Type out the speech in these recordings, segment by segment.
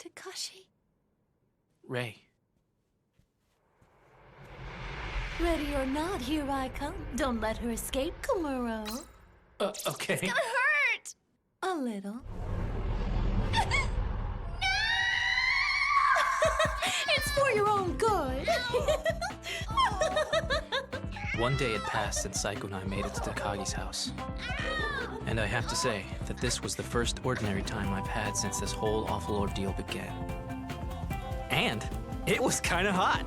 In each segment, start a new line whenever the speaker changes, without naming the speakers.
Takashi?
Ray.
Ready or not, here I come. Don't let her escape, Komuro.
Okay.
It's gonna hurt! A little. It's for your own good.
One day had passed since Saiko and I made it to Takagi's house. And I have to say that this was the first ordinary time I've had since this whole awful ordeal began. And it was kind of hot.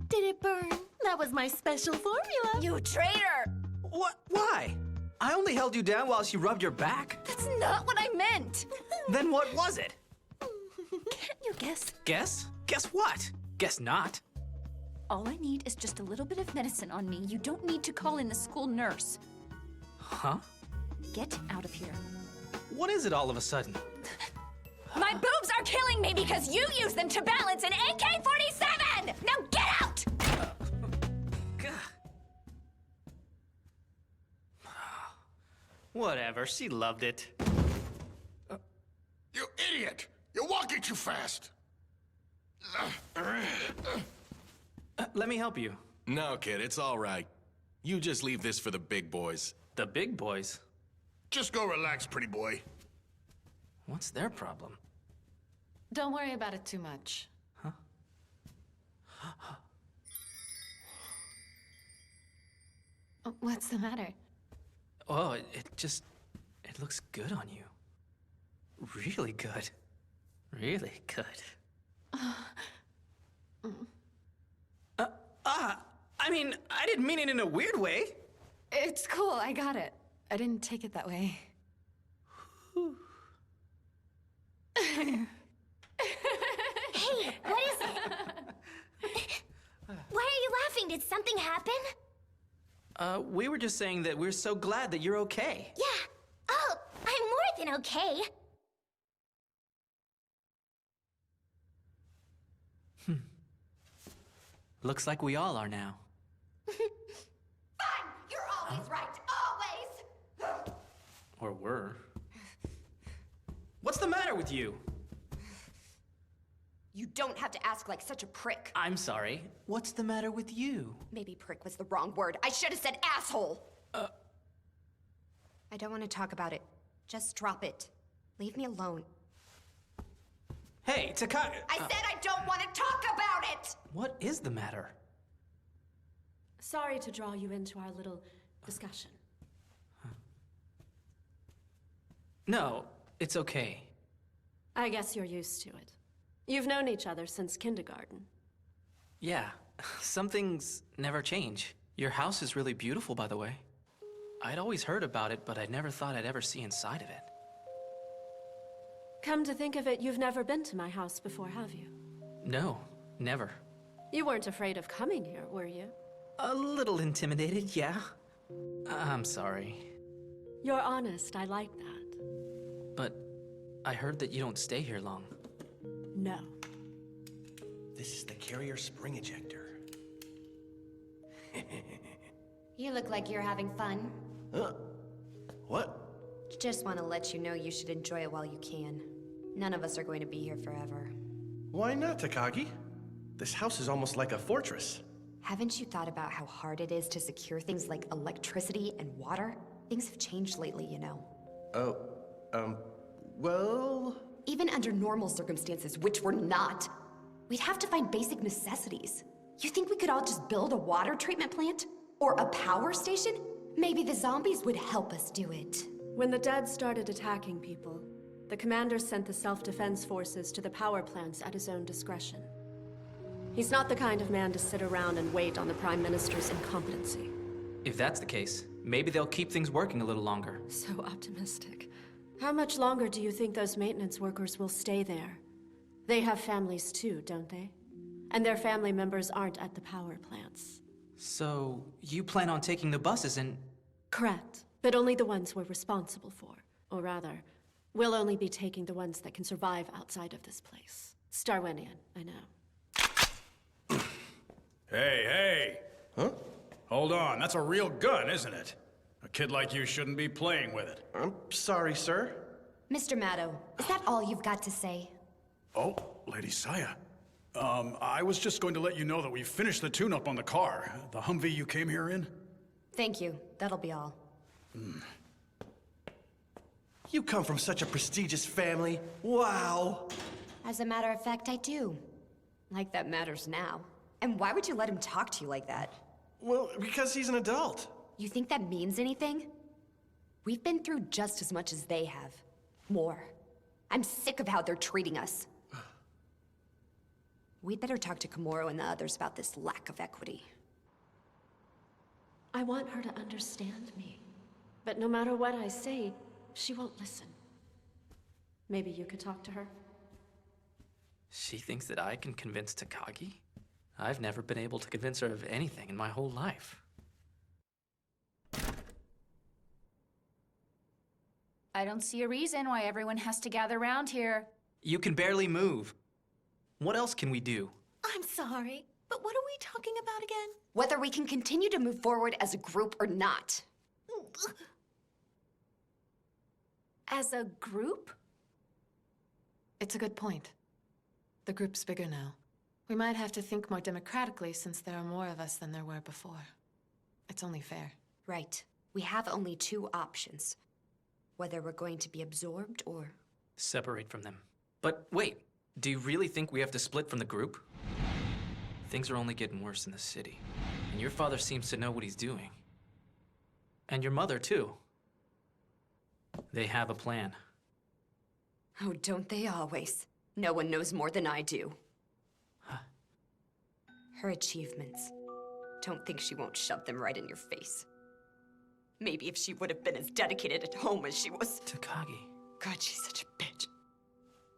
Did it burn? That was my special formula.
You traitor!
What? Why? I only held you down while she rubbed your back.
That's not what I meant!
Then what was it?
Can't you guess?
Guess? Guess what? Guess not.
All I need is just a little bit of medicine on me. You don't need to call in the school nurse.
Huh?
Get out of here.
What is it all of a sudden?
My boobs are killing me because you use them to balance an AK-47! Now get out!
Whatever, she loved it.
You idiot! You're walking too fast!
Let me help you.
No, kid, it's all right. You just leave this for the big boys.
The big boys?
Just go relax, pretty boy.
What's their problem?
Don't worry about it too much.
Huh?
What's the matter?
Oh, it looks good on you. Really good. Really good. I mean, I didn't mean it in a weird way.
It's cool, I got it. I didn't take it that way.
Hey, what is it? Why are you laughing? Did something happen?
We were just saying that we're so glad that you're okay.
Yeah. Oh, I'm more than okay.
Looks like we all are now.
Fine! You're always right! Always!
Or were. What's the matter with you?
You don't have to ask like such a prick.
I'm sorry. What's the matter with you?
Maybe prick was the wrong word. I should have said asshole! I don't want to talk about it. Just drop it. Leave me alone.
Hey, Takai...
I said I don't want to talk about it!
What is the matter?
Sorry to draw you into our little discussion.
No, it's okay.
I guess you're used to it. You've known each other since kindergarten.
Yeah, some things never change. Your house is really beautiful, by the way. I'd always heard about it, but I never thought I'd ever see inside of it.
Come to think of it, you've never been to my house before, have you?
No, never.
You weren't afraid of coming here, were you?
A little intimidated, yeah. I'm sorry.
You're honest, I like that.
But I heard that you don't stay here long.
No.
This is the carrier spring ejector. You look like you're having fun.
Huh? What?
Just want to let you know you should enjoy it while you can. None of us are going to be here forever.
Why not, Takagi? This house is almost like a fortress.
Haven't you thought about how hard it is to secure things like electricity and water? Things have changed lately, you know.
Oh, well...
Even under normal circumstances, which we're not, we'd have to find basic necessities. You think we could all just build a water treatment plant? Or a power station? Maybe the zombies would help us do it.
When the dead started attacking people, the commander sent the self-defense forces to the power plants at his own discretion. He's not the kind of man to sit around and wait on the Prime Minister's incompetency.
If that's the case, maybe they'll keep things working a little longer.
So optimistic. How much longer do you think those maintenance workers will stay there? They have families too, don't they? And their family members aren't at the power plants.
So, you plan on taking the buses and...
Correct. But only the ones we're responsible for. Or rather, we'll only be taking the ones that can survive outside of this place. Starwinian, I know.
Hey!
Huh?
Hold on, that's a real gun, isn't it? A kid like you shouldn't be playing with it.
I'm sorry, sir.
Mr. Maddow, is that all you've got to say?
Oh, Lady Saya. I was just going to let you know that we finished the tune-up on the car. The Humvee you came here in.
Thank you. That'll be all.
You come from such a prestigious family. Wow.
As a matter of fact, I do. Like that matters now. And why would you let him talk to you like that?
Well, because he's an adult.
You think that means anything? We've been through just as much as they have. More. I'm sick of how they're treating us. We'd better talk to Komuro and the others about this lack of equity.
I want her to understand me. But no matter what I say, she won't listen. Maybe you could talk to her?
She thinks that I can convince Takagi? I've never been able to convince her of anything in my whole life.
I don't see a reason why everyone has to gather around here.
You can barely move. What else can we do?
I'm sorry, but what are we talking about again?
Whether we can continue to move forward as a group or not.
As a group?
It's a good point. The group's bigger now. We might have to think more democratically since there are more of us than there were before. It's only fair.
Right. We have only two options. Whether we're going to be absorbed or...
Separate from them. But wait, do you really think we have to split from the group? Things are only getting worse in the city. And your father seems to know what he's doing. And your mother, too. They have a plan.
Oh, don't they always? No one knows more than I do.
Huh.
Her achievements. Don't think she won't shove them right in your face. Maybe if she would have been as dedicated at home as she was.
Takagi,
God, she's such a bitch.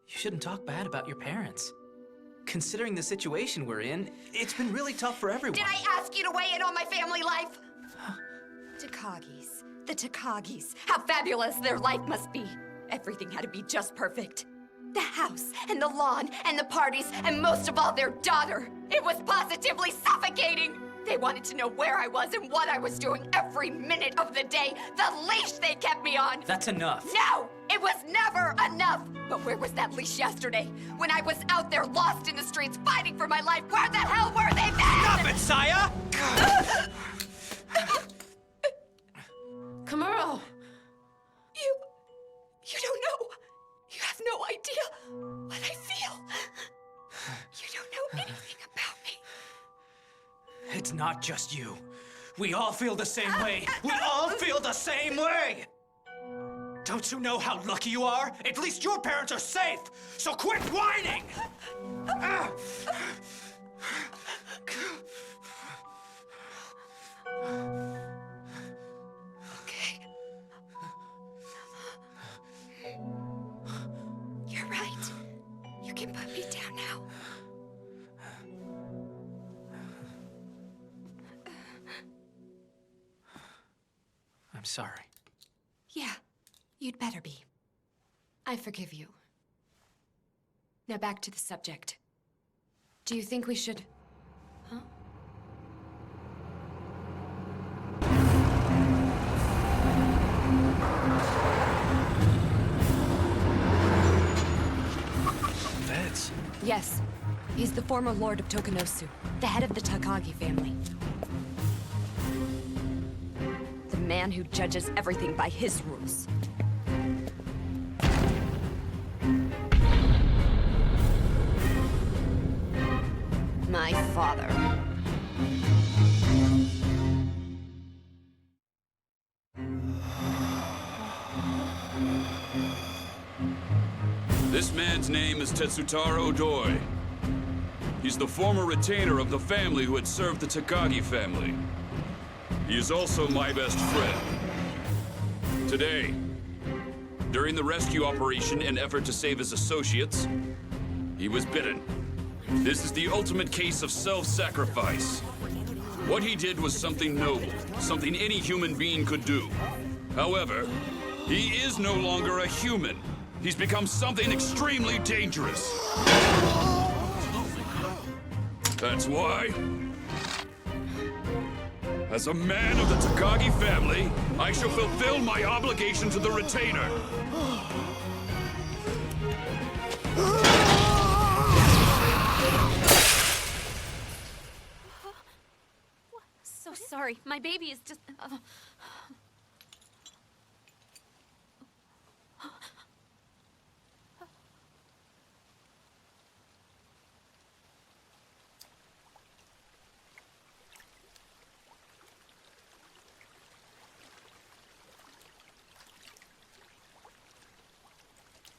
you shouldn't talk bad about your parents. Considering the situation we're in, it's been really tough for everyone.
Did I ask you to weigh in on my family life? Takagis. The Takagis. How fabulous their life must be. Everything had to be just perfect. The house, and the lawn, and the parties, and most of all, their daughter. It was positively suffocating. They wanted to know where I was and what I was doing every minute of the day. The leash they kept me on.
That's enough.
No, it was never enough. But where was that leash yesterday? When I was out there lost in the streets fighting for my life, where the hell were they then?
Stop it, Saya!
Komuro!
You don't know. You have no idea what I feel. You don't know anything about me.
It's not just you. We all feel the same way. We all feel the same way! Don't you know how lucky you are? At least your parents are safe! So quit whining!
Okay. You're right. You can put me down now.
I'm sorry.
Yeah, you'd better be.
I forgive you.
Now back to the subject. Do you think we should... Huh? Yes. He's the former Lord of Tokunosu, the head of the Takagi family. The man who judges everything by his rules. My father.
This man's name is Tetsutaro Doi. He's the former retainer of the family who had served the Takagi family. He is also my best friend. Today, during the rescue operation and effort to save his associates, he was bitten. This is the ultimate case of self-sacrifice. What he did was something noble, something any human being could do. However, he is no longer a human. He's become something extremely dangerous. That's why, as a man of the Takagi family, I shall fulfill my obligation to the retainer.
So sorry. My baby is just...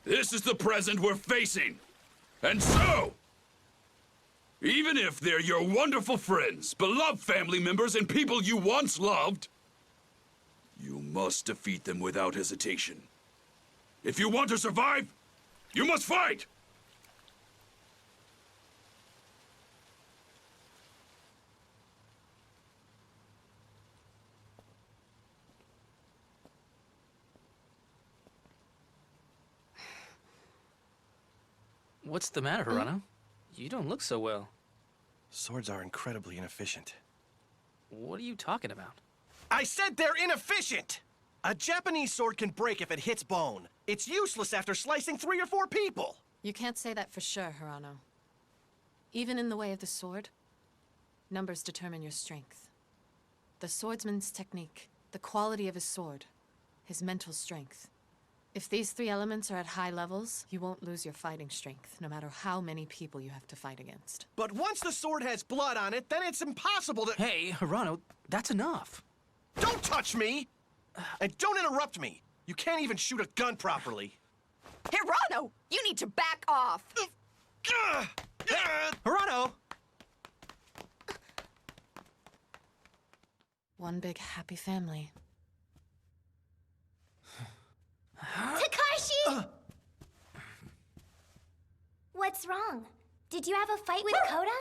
This is the present we're facing. And so, even if they're your wonderful friends, beloved family members, and people you once loved, you must defeat them without hesitation. If you want to survive, you must fight!
What's the matter, Hirano? You don't look so well.
Swords are incredibly inefficient.
What are you talking about?
I said they're inefficient! A Japanese sword can break if it hits bone. It's useless after slicing 3 or 4 people.
You can't say that for sure, Hirano. Even in the way of the sword, numbers determine your strength. The swordsman's technique, the quality of his sword, his mental strength. If these 3 elements are at high levels, you won't lose your fighting strength, no matter how many people you have to fight against.
But once the sword has blood on it, then it's impossible to—
Hey, Hirano, that's enough.
Don't touch me! And don't interrupt me! You can't even shoot a gun properly.
Hirano! You need to back off!
Hirano!
One big happy family.
Takashi! What's wrong? Did you have a fight with Koda?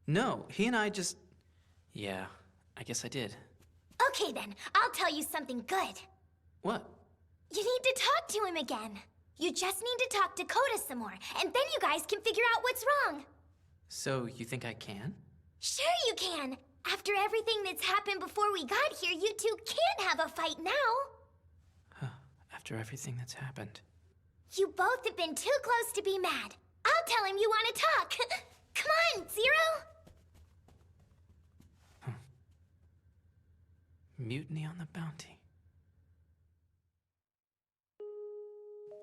No, he and I just... Yeah, I guess I did.
Okay then, I'll tell you something good.
What?
You need to talk to him again. You just need to talk to Koda some more, and then you guys can figure out what's wrong.
So, you think I can?
Sure you can. After everything that's happened before we got here, you two can't have a fight now.
After everything that's happened.
You both have been too close to be mad. I'll tell him you want to talk. Come on, Zero!
Mutiny on the Bounty.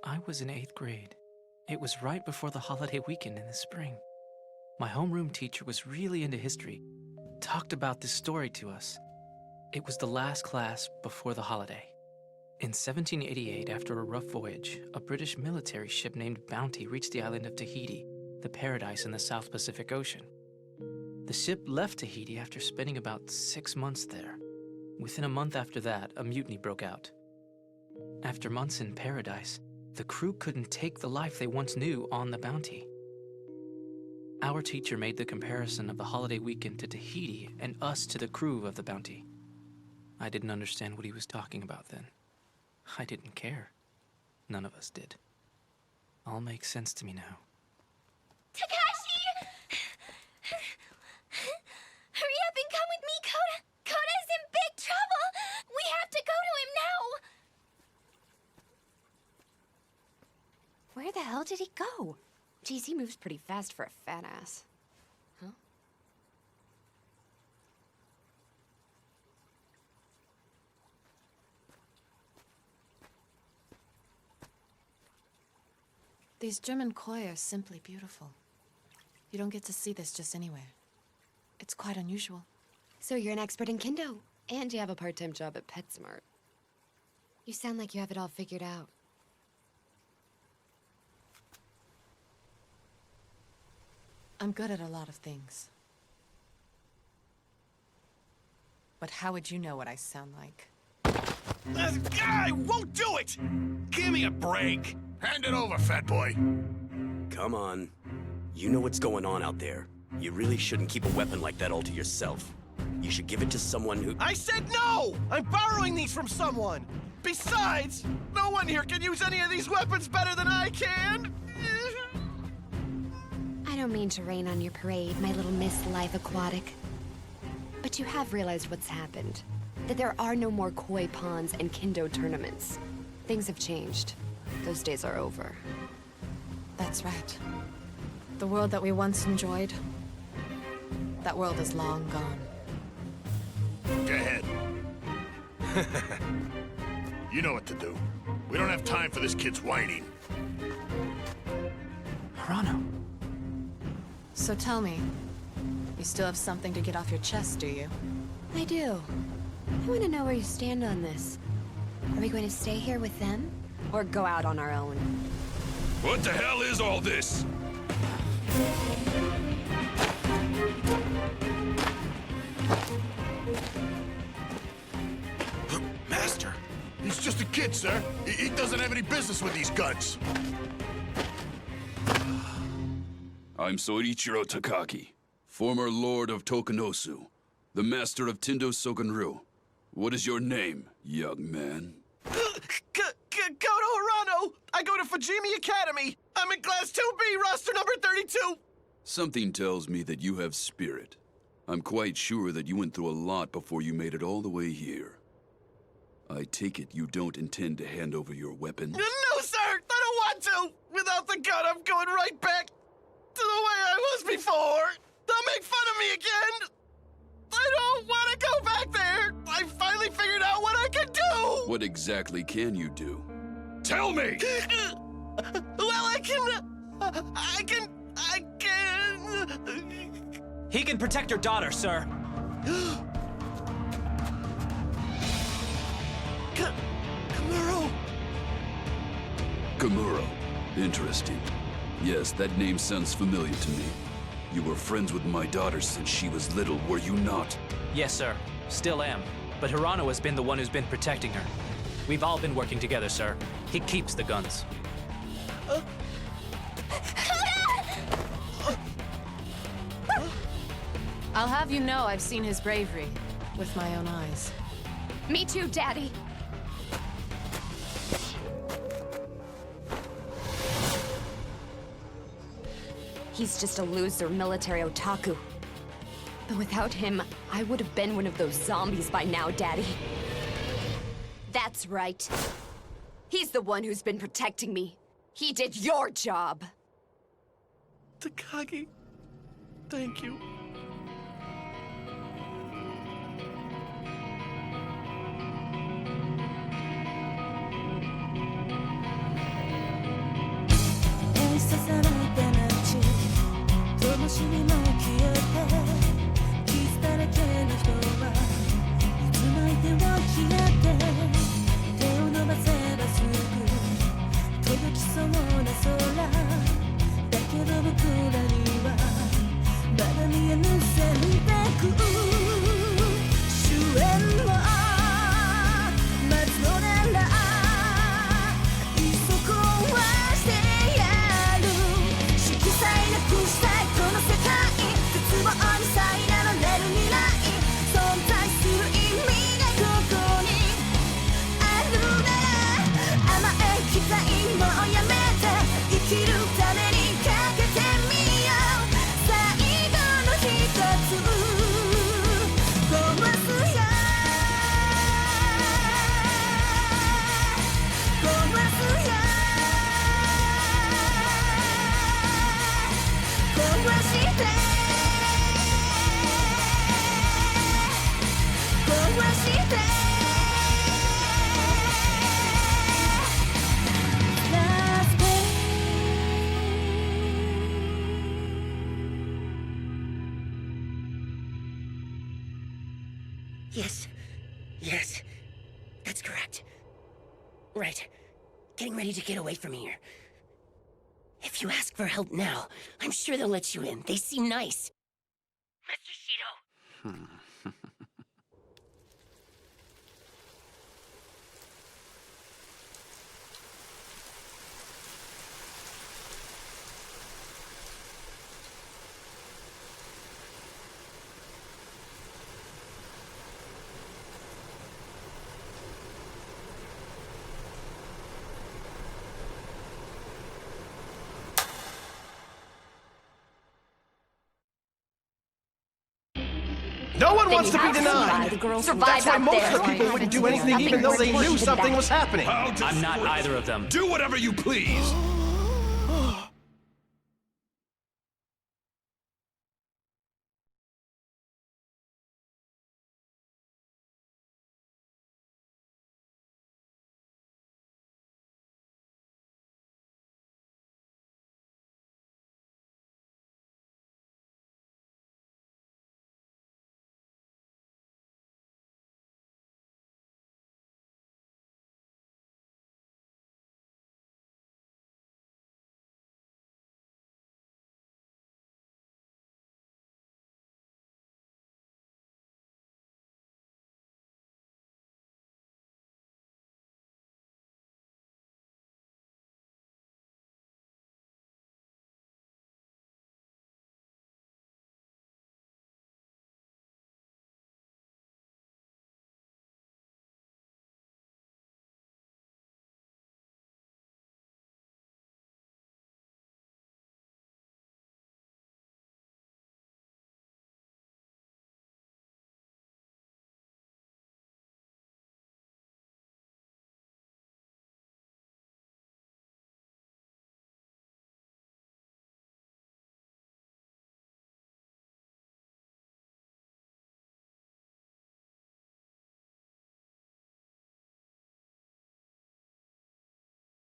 I was in 8th grade. It was right before the holiday weekend in the spring. My homeroom teacher was really into history, talked about this story to us. It was the last class before the holiday. In 1788, after a rough voyage, a British military ship named Bounty reached the island of Tahiti, the paradise in the South Pacific Ocean. The ship left Tahiti after spending about 6 months there. Within a month after that, a mutiny broke out. After months in paradise, the crew couldn't take the life they once knew on the Bounty. Our teacher made the comparison of the holiday weekend to Tahiti and us to the crew of the Bounty. I didn't understand what he was talking about then. I didn't care. None of us did. All makes sense to me now.
Takashi! Hurry up and come with me, Koda! Koda's in big trouble! We have to go to him now!
Where the hell did he go?
Geez, he moves pretty fast for a fat ass. Huh?
These German koi are simply beautiful. You don't get to see this just anywhere. It's quite unusual.
So you're an expert in kendo, and you have a part-time job at PetSmart. You sound like you have it all figured out.
I'm good at a lot of things. But how would you know what I sound like?
I won't do it! Give me a break!
Hand it over, fat boy.
Come on. You know what's going on out there. You really shouldn't keep a weapon like that all to yourself. You should give it to someone who...
I said no! I'm borrowing these from someone! Besides, no one here can use any of these weapons better than I can!
I don't mean to rain on your parade, my little Miss Life Aquatic. But you have realized what's happened. That there are no more koi ponds and kendo tournaments. Things have changed. Those days are over.
That's right. The world that we once enjoyed, that world is long gone.
Go ahead. You know what to do. We don't have time for this kid's whining.
Hirano.
So tell me, you still have something to get off your chest, do you?
I do. I want to know where you stand on this. Are we going to stay here with them, or go out on our own?
What the hell is all this?
Master! He's just a kid, sir. He doesn't have any business with these guns.
I'm Soichiro Takagi, former Lord of Tokunosu, the master of Tendo Sogenryu. What is your name, young man?
Koto Hirano! I go to Fujimi Academy! I'm in Class 2B, roster number 32!
Something tells me that you have spirit. I'm quite sure that you went through a lot before you made it all the way here. I take it you don't intend to hand over your weapon?
No, sir! I don't want to! Without the gun, I'm going right back to the way I was before! Don't make fun of me again! I don't want to go back there! I finally figured out what I can do!
What exactly can you do?
Tell me!
Well, I can...
He can protect your daughter, sir.
Kamuro!
Kamuro. Interesting. Yes, that name sounds familiar to me. You were friends with my daughter since she was little, were you not?
Yes, sir. Still am. But Hirano has been the one who's been protecting her. We've all been working together, sir. He keeps the guns.
I'll have you know I've seen his bravery with my own eyes.
Me too, Daddy. He's just a loser military otaku. But without him, I would have been one of those zombies by now, Daddy. That's right. He's the one who's been protecting me. He did your job.
Takagi, thank you.
Yes. Yes. That's correct. Right. Getting ready to get away from here. If you ask for help now, I'm sure they'll let you in. They seem nice. Mr. Shido.
No one wants to be denied. That's why most of the people wouldn't do anything even though they knew something was happening.
How
I'm not either of them.
Do whatever you please.